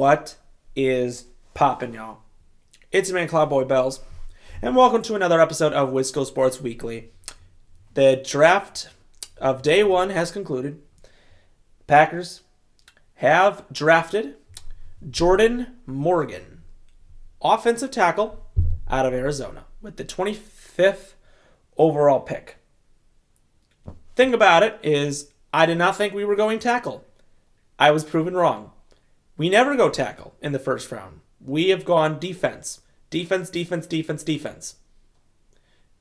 What is poppin', y'all? It's your man, Cloudboy Bells, and welcome to another episode of Wisco Sports Weekly. The draft of day one has concluded. Packers have drafted Jordan Morgan, offensive tackle out of Arizona, with the 25th overall pick. Thing about it is, I did not think we were going tackle. I was proven wrong. We never go tackle in the first round. We have gone defense. Defense.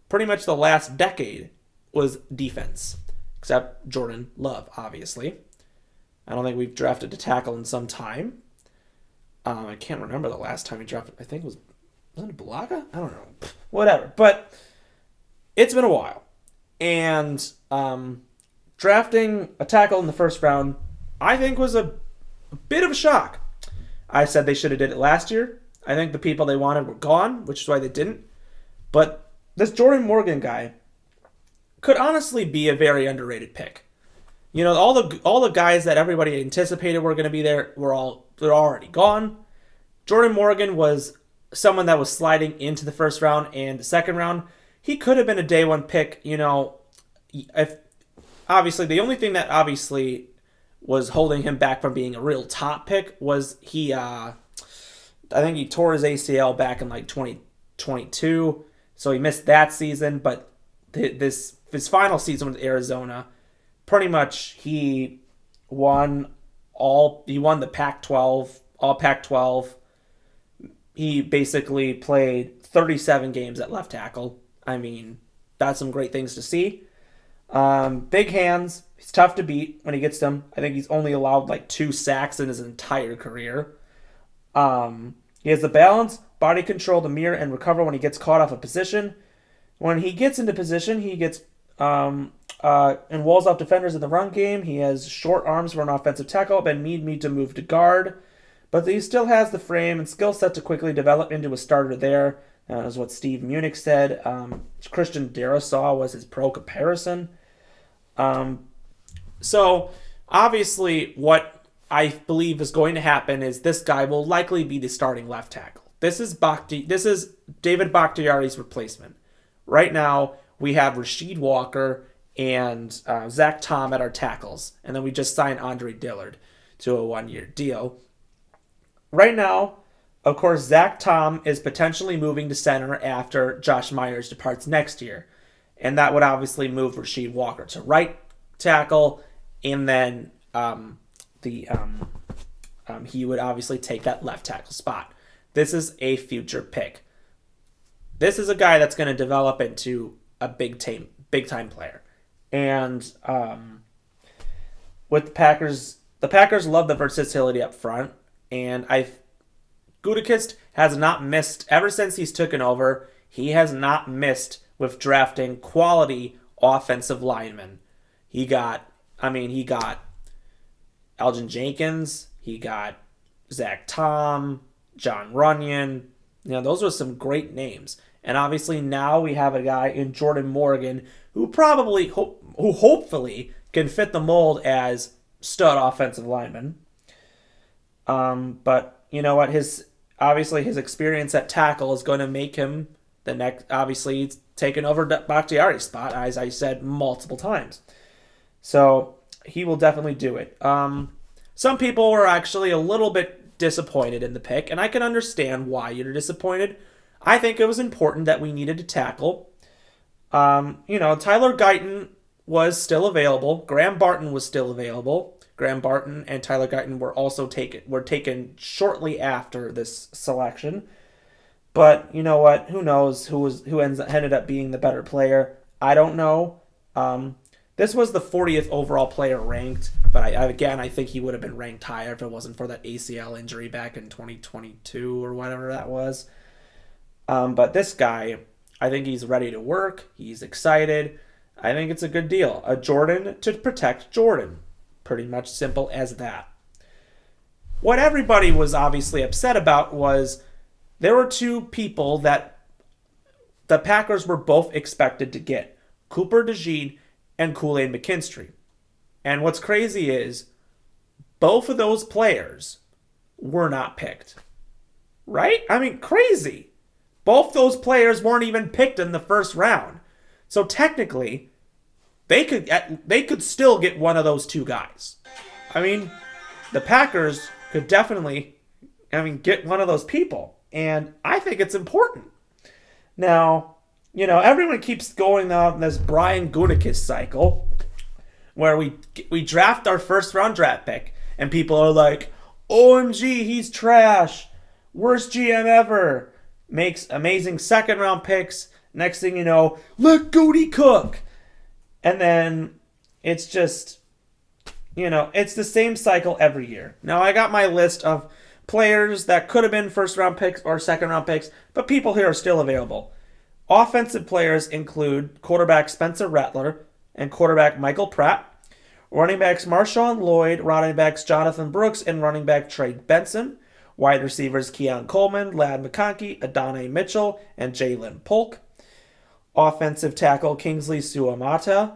Pretty much the last decade was defense. Except Jordan Love, obviously. I don't think we've drafted a tackle in some time. I can't remember the last time we drafted. I think wasn't it Bulaga? I don't know. Whatever. But it's been a while. And drafting a tackle in the first round, I think, was a bit of a shock. I said they should have did it last year. I think the people they wanted were gone, which is why they didn't. But this Jordan Morgan guy could honestly be a very underrated pick. You know, all the guys that everybody anticipated were going to be there they're already gone. Jordan Morgan was someone that was sliding into the first round and the second round. He could have been a day one pick. You know, if obviously the only thing that obviously was holding him back from being a real top pick was I think he tore his ACL back in like 2022, so he missed that season. But his final season with Arizona, pretty much he won the Pac-12, all Pac-12. He basically played 37 games at left tackle. I mean, that's some great things to see. Big hands. He's tough to beat when he gets them. I think he's only allowed like 2 sacks in his entire career. He has the balance, body control to mirror and recover when he gets caught off a position. When he gets into position, he gets and walls off defenders in the run game. He has short arms for an offensive tackle and need to move to guard. But he still has the frame and skill set to quickly develop into a starter there. That is what Steve Munich said. Christian Darrisaw was his pro comparison. So, obviously, what I believe is going to happen is this guy will likely be the starting left tackle. This is David Bakhtiari's replacement. Right now, we have Rasheed Walker and Zach Tom at our tackles. And then we just signed Andre Dillard to a 1-year deal. Right now, of course, Zach Tom is potentially moving to center after Josh Myers departs next year. And that would obviously move Rasheed Walker to right tackle. And then he would obviously take that left tackle spot. This is a future pick. This is a guy that's going to develop into a big time player. And with the Packers love the versatility up front. And Gutekunst has not missed, ever since he's taken over, he has not missed with drafting quality offensive linemen. He got Elgin Jenkins, he got Zach Tom, John Runyon. You know, those were some great names. And obviously now we have a guy in Jordan Morgan who hopefully can fit the mold as stud offensive lineman. But you know what? His experience at tackle is going to make him the next. Obviously, he's taken over Bakhtiari's spot, as I said multiple times. So he will definitely do it. Some people were actually a little bit disappointed in the pick, and I can understand why you're disappointed. I think it was important that we needed to tackle. Tyler Guyton was still available. Graham Barton was still available. Graham Barton and Tyler Guyton were taken shortly after this selection. But you know what? Who knows who ended up being the better player? I don't know. This was the 40th overall player ranked, but I think he would have been ranked higher if it wasn't for that ACL injury back in 2022 or whatever that was. But this guy, I think he's ready to work. He's excited. I think it's a good deal. A Jordan to protect Jordan. Pretty much simple as that. What everybody was obviously upset about was there were 2 people that the Packers were both expected to get. Cooper DeJean and Kool-Aid McKinstry. And what's crazy is both of those players were not picked. Right? I mean, crazy. Both those players weren't even picked in the first round. So technically, they could still get one of those two guys. I mean, the Packers could definitely, get one of those people. And I think it's important. Now, everyone keeps going on this Brian Gutekunst cycle where we draft our first round draft pick and people are like, OMG, he's trash. Worst GM ever. Makes amazing second round picks. Next thing you know, let Goody cook. And then it's just, it's the same cycle every year. Now I got my list of players that could have been first round picks or second round picks, but people here are still available. Offensive players include quarterback Spencer Rattler and quarterback Michael Pratt, running backs Marshawn Lloyd, running backs Jonathan Brooks, and running back Trey Benson, wide receivers Keon Coleman, Ladd McConkey, Adonai Mitchell, and Jalen Polk, offensive tackle Kingsley Suamata,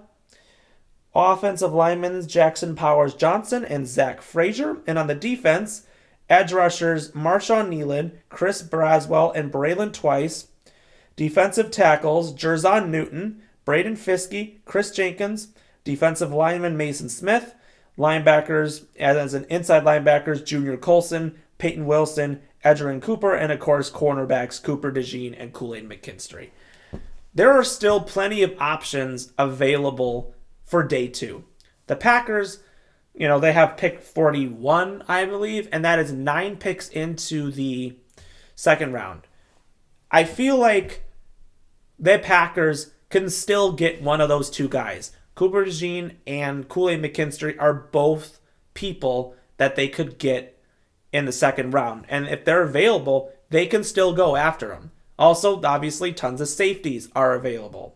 offensive linemen Jackson Powers Johnson and Zach Frazier, and on the defense, edge rushers Marshawn Nealon, Chris Braswell, and Braylon Twice, defensive tackles Jerzon Newton, Braden Fiske, Chris Jenkins, defensive lineman Mason Smith, linebackers as an inside linebackers Junior Colson, Peyton Wilson, Edgerrin Cooper, and of course cornerbacks Cooper DeJean and Kool-Aid McKinstry. There are still plenty of options available for day 2. The Packers, they have pick 41, I believe, and that is 9 picks into the second round. I feel like the Packers can still get one of those two guys. Cooper DeJean and Kool-Aid McKinstry are both people that they could get in the second round. And if they're available, they can still go after them. Also, obviously, tons of safeties are available.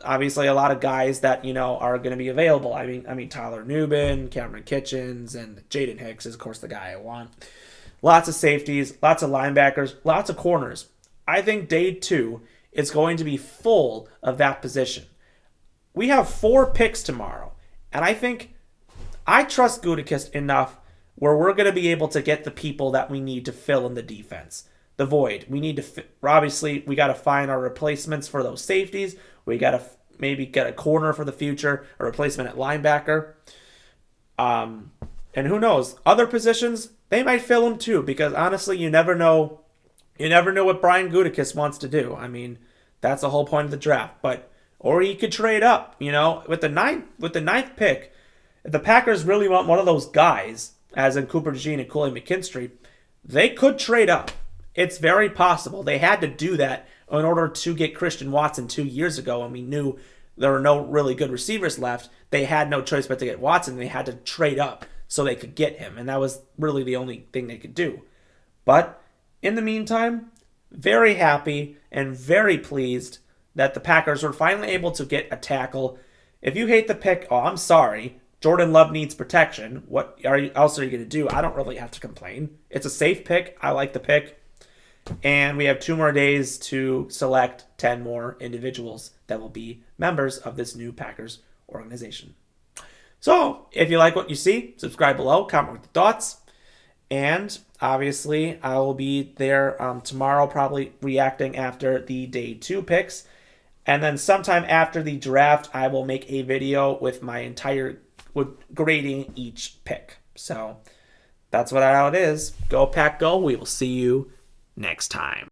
Obviously, a lot of guys that, are going to be available. I mean, Tyler Nubin, Cameron Kitchens, and Jaden Hicks is, of course, the guy I want. Lots of safeties, lots of linebackers, lots of corners. I think day 2 is going to be full of that position. We have 4 picks tomorrow, and I trust Gutekunst enough where we're going to be able to get the people that we need to fill in the defense. The void. We need to, obviously, we got to find our replacements for those safeties. We got to maybe get a corner for the future, a replacement at linebacker. And who knows? Other positions, they might fill them too, because honestly, you never know. You never know what Brian Gutekunst wants to do. I mean, that's the whole point of the draft. Or he could trade up, with the ninth pick. If the Packers really want one of those guys, as in Cooper DeJean and Kool-Aid McKinstry, they could trade up. It's very possible. They had to do that in order to get Christian Watson 2 years ago, and we knew there were no really good receivers left. They had no choice but to get Watson. They had to trade up so they could get him, and that was really the only thing they could do. But in the meantime, very happy and very pleased that the Packers were finally able to get a tackle. If you hate the pick, I'm sorry. Jordan Love needs protection. What else are you going to do? I don't really have to complain. It's a safe pick. I like the pick. And we have 2 more days to select 10 more individuals that will be members of this new Packers organization. So, if you like what you see, subscribe below, comment with your thoughts. And obviously, I will be there tomorrow, probably reacting after the day 2 picks. And then sometime after the draft, I will make a video with grading each pick. So that's how it is. Go Pack Go. We will see you next time.